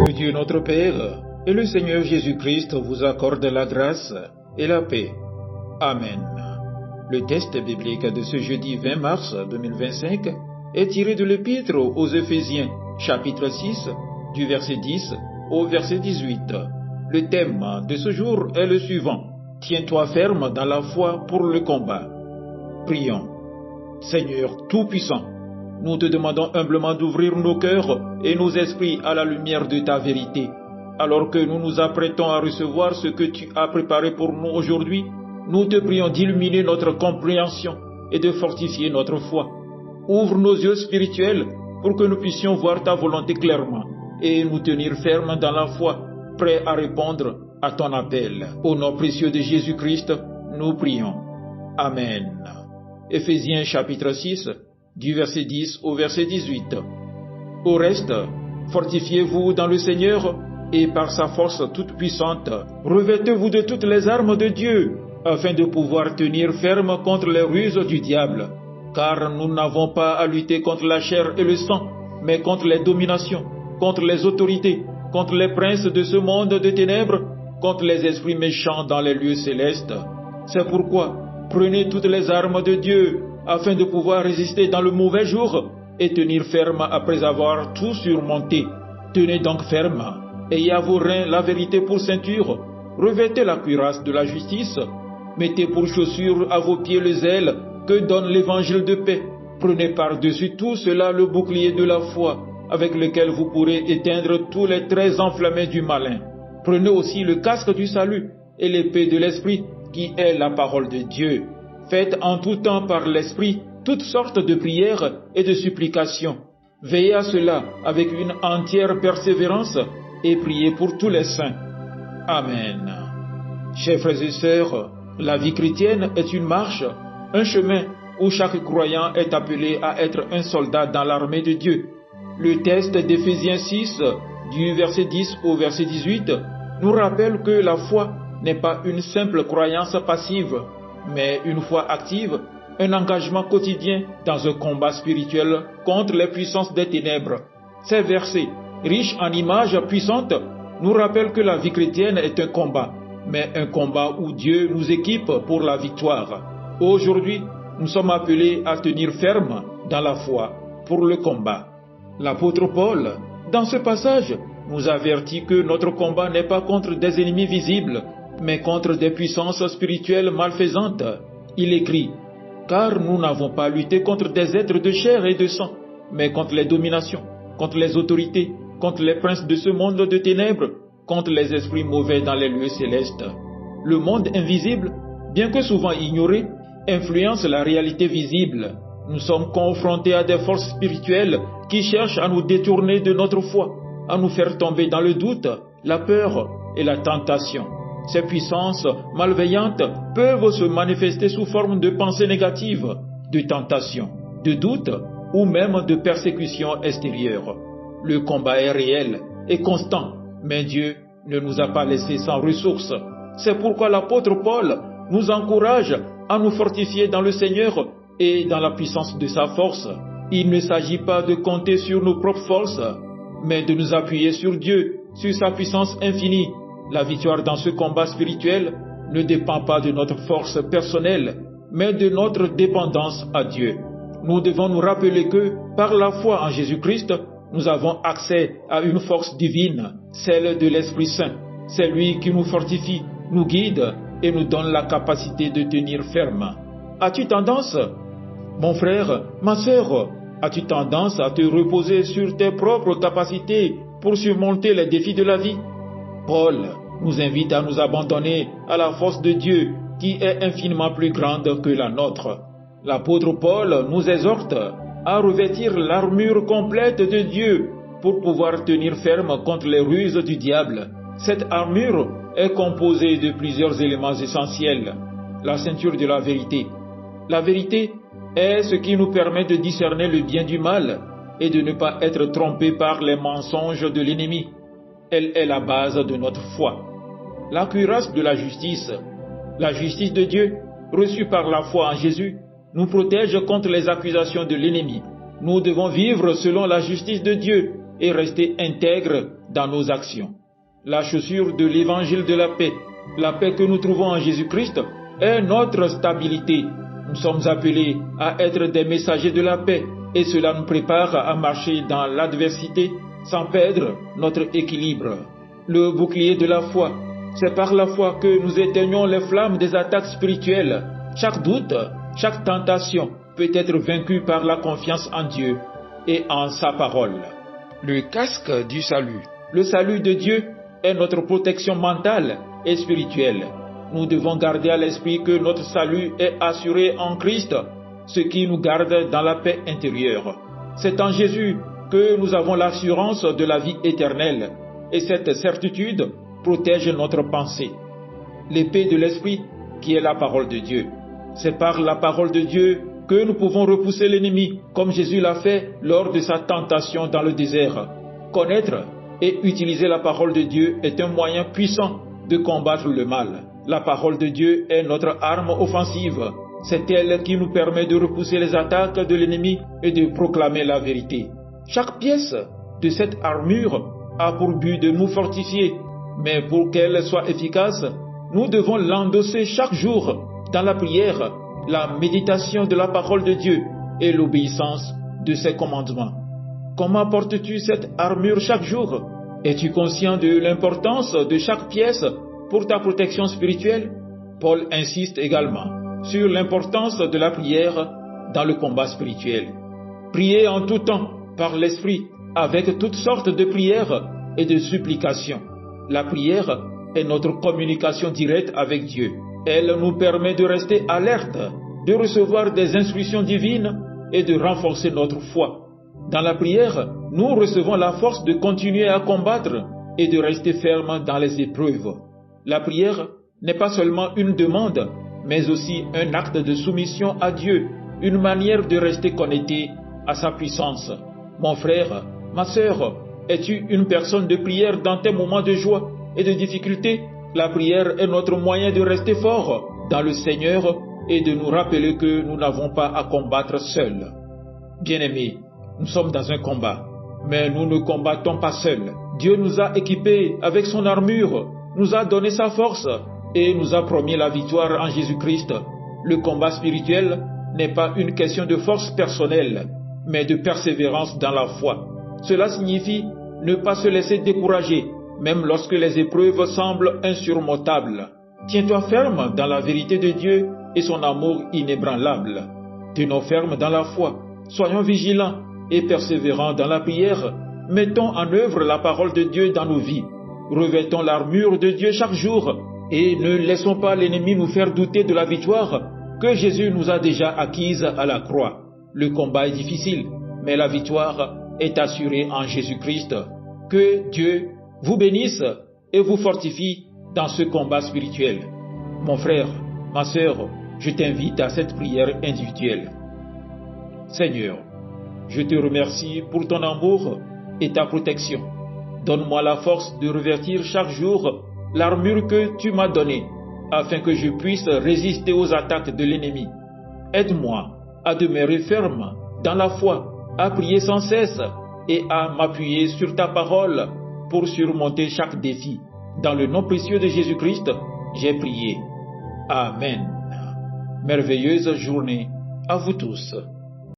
Que Dieu notre Père et le Seigneur Jésus-Christ vous accordent la grâce et la paix. Amen. Le texte biblique de ce jeudi 20 mars 2025 est tiré de l'Épître aux Éphésiens, chapitre 6, du verset 10 au verset 18. Le thème de ce jour est le suivant. Tiens-toi ferme dans la foi pour le combat. Prions. Seigneur Tout-Puissant, nous te demandons humblement d'ouvrir nos cœurs et nos esprits à la lumière de ta vérité. Alors que nous nous apprêtons à recevoir ce que tu as préparé pour nous aujourd'hui, nous te prions d'illuminer notre compréhension et de fortifier notre foi. Ouvre nos yeux spirituels pour que nous puissions voir ta volonté clairement et nous tenir fermes dans la foi, prêts à répondre à ton appel. Au nom précieux de Jésus-Christ, nous prions. Amen. Éphésiens chapitre 6, du verset 10 au verset 18. Au reste, fortifiez-vous dans le Seigneur et par sa force toute puissante, revêtez-vous de toutes les armes de Dieu, afin de pouvoir tenir ferme contre les ruses du diable. Car nous n'avons pas à lutter contre la chair et le sang, mais contre les dominations, contre les autorités, contre les princes de ce monde de ténèbres, contre les esprits méchants dans les lieux célestes. C'est pourquoi, prenez toutes les armes de Dieu, afin de pouvoir résister dans le mauvais jour et tenir ferme après avoir tout surmonté. Tenez donc ferme, ayez à vos reins la vérité pour ceinture, revêtez la cuirasse de la justice, mettez pour chaussure à vos pieds le zèle que donne l'évangile de paix. Prenez par-dessus tout cela le bouclier de la foi, avec lequel vous pourrez éteindre tous les traits enflammés du malin. Prenez aussi le casque du salut et l'épée de l'esprit, qui est la parole de Dieu. Faites en tout temps par l'esprit toutes sortes de prières et de supplications. Veillez à cela avec une entière persévérance et priez pour tous les saints. Amen. Chers frères et sœurs, la vie chrétienne est une marche, un chemin où chaque croyant est appelé à être un soldat dans l'armée de Dieu. Le texte d'Éphésiens 6, du verset 10 au verset 18, nous rappelle que la foi n'est pas une simple croyance passive, mais une foi active, un engagement quotidien dans un combat spirituel contre les puissances des ténèbres. Ces versets, riches en images puissantes, nous rappellent que la vie chrétienne est un combat, mais un combat où Dieu nous équipe pour la victoire. Aujourd'hui, nous sommes appelés à tenir ferme dans la foi pour le combat. L'apôtre Paul, dans ce passage, nous avertit que notre combat n'est pas contre des ennemis visibles, mais contre des puissances spirituelles malfaisantes. Il écrit, « Car nous n'avons pas lutté contre des êtres de chair et de sang, mais contre les dominations, contre les autorités, contre les princes de ce monde de ténèbres, contre les esprits mauvais dans les lieux célestes. » Le monde invisible, bien que souvent ignoré, influence la réalité visible. Nous sommes confrontés à des forces spirituelles qui cherchent à nous détourner de notre foi, à nous faire tomber dans le doute, la peur et la tentation. Ces puissances malveillantes peuvent se manifester sous forme de pensées négatives, de tentation, de doute ou même de persécutions extérieures. Le combat est réel et constant, mais Dieu ne nous a pas laissés sans ressources. C'est pourquoi l'apôtre Paul nous encourage à nous fortifier dans le Seigneur et dans la puissance de sa force. Il ne s'agit pas de compter sur nos propres forces, mais de nous appuyer sur Dieu, sur sa puissance infinie. La victoire dans ce combat spirituel ne dépend pas de notre force personnelle, mais de notre dépendance à Dieu. Nous devons nous rappeler que, par la foi en Jésus-Christ, nous avons accès à une force divine, celle de l'Esprit Saint. C'est lui qui nous fortifie, nous guide et nous donne la capacité de tenir ferme. As-tu tendance, mon frère, ma sœur, as-tu tendance à te reposer sur tes propres capacités pour surmonter les défis de la vie? Paul nous invite à nous abandonner à la force de Dieu qui est infiniment plus grande que la nôtre. L'apôtre Paul nous exhorte à revêtir l'armure complète de Dieu pour pouvoir tenir ferme contre les ruses du diable. Cette armure est composée de plusieurs éléments essentiels. La ceinture de la vérité. La vérité est ce qui nous permet de discerner le bien du mal et de ne pas être trompés par les mensonges de l'ennemi. Elle est la base de notre foi. La cuirasse de la justice de Dieu, reçue par la foi en Jésus, nous protège contre les accusations de l'ennemi. Nous devons vivre selon la justice de Dieu et rester intègres dans nos actions. La chaussure de l'évangile de la paix que nous trouvons en Jésus-Christ, est notre stabilité. Nous sommes appelés à être des messagers de la paix et cela nous prépare à marcher dans l'adversité sans perdre notre équilibre. Le bouclier de la foi, c'est par la foi que nous éteignons les flammes des attaques spirituelles. Chaque doute, chaque tentation peut être vaincu par la confiance en Dieu et en sa parole. Le casque du salut. Le salut de Dieu est notre protection mentale et spirituelle. Nous devons garder à l'esprit que notre salut est assuré en Christ, ce qui nous garde dans la paix intérieure. C'est en Jésus que nous avons l'assurance de la vie éternelle, et cette certitude protège notre pensée. L'épée de l'esprit, qui est la parole de Dieu. C'est par la parole de Dieu que nous pouvons repousser l'ennemi, comme Jésus l'a fait lors de sa tentation dans le désert. Connaître et utiliser la parole de Dieu est un moyen puissant de combattre le mal. La parole de Dieu est notre arme offensive. C'est elle qui nous permet de repousser les attaques de l'ennemi et de proclamer la vérité. Chaque pièce de cette armure a pour but de nous fortifier, mais pour qu'elle soit efficace, nous devons l'endosser chaque jour dans la prière, la méditation de la parole de Dieu et l'obéissance de ses commandements. Comment portes-tu cette armure chaque jour? Es-tu conscient de l'importance de chaque pièce pour ta protection spirituelle? Paul insiste également sur l'importance de la prière dans le combat spirituel. Priez en tout temps par l'Esprit avec toutes sortes de prières et de supplications. La prière est notre communication directe avec Dieu. Elle nous permet de rester alerte, de recevoir des instructions divines et de renforcer notre foi. Dans la prière, nous recevons la force de continuer à combattre et de rester ferme dans les épreuves. La prière n'est pas seulement une demande, mais aussi un acte de soumission à Dieu, une manière de rester connecté à sa puissance. Mon frère, ma sœur, es-tu une personne de prière dans tes moments de joie et de difficulté? La prière est notre moyen de rester fort dans le Seigneur et de nous rappeler que nous n'avons pas à combattre seuls. Bien-aimés, nous sommes dans un combat, mais nous ne combattons pas seuls. Dieu nous a équipés avec son armure, nous a donné sa force et nous a promis la victoire en Jésus-Christ. Le combat spirituel n'est pas une question de force personnelle, mais de persévérance dans la foi. Cela signifie ne pas se laisser décourager, même lorsque les épreuves semblent insurmontables. Tiens-toi ferme dans la vérité de Dieu et son amour inébranlable. Tenons ferme dans la foi, soyons vigilants et persévérants dans la prière. Mettons en œuvre la parole de Dieu dans nos vies. Revêtons l'armure de Dieu chaque jour et ne laissons pas l'ennemi nous faire douter de la victoire que Jésus nous a déjà acquise à la croix. Le combat est difficile, mais la victoire est assurée en Jésus-Christ. Que Dieu vous bénisse et vous fortifie dans ce combat spirituel. Mon frère, ma sœur, je t'invite à cette prière individuelle. Seigneur, je te remercie pour ton amour et ta protection. Donne-moi la force de revêtir chaque jour l'armure que tu m'as donnée, afin que je puisse résister aux attaques de l'ennemi. Aide-moi à demeurer ferme dans la foi, à prier sans cesse et à m'appuyer sur ta parole pour surmonter chaque défi. Dans le nom précieux de Jésus-Christ, j'ai prié. Amen. Merveilleuse journée à vous tous.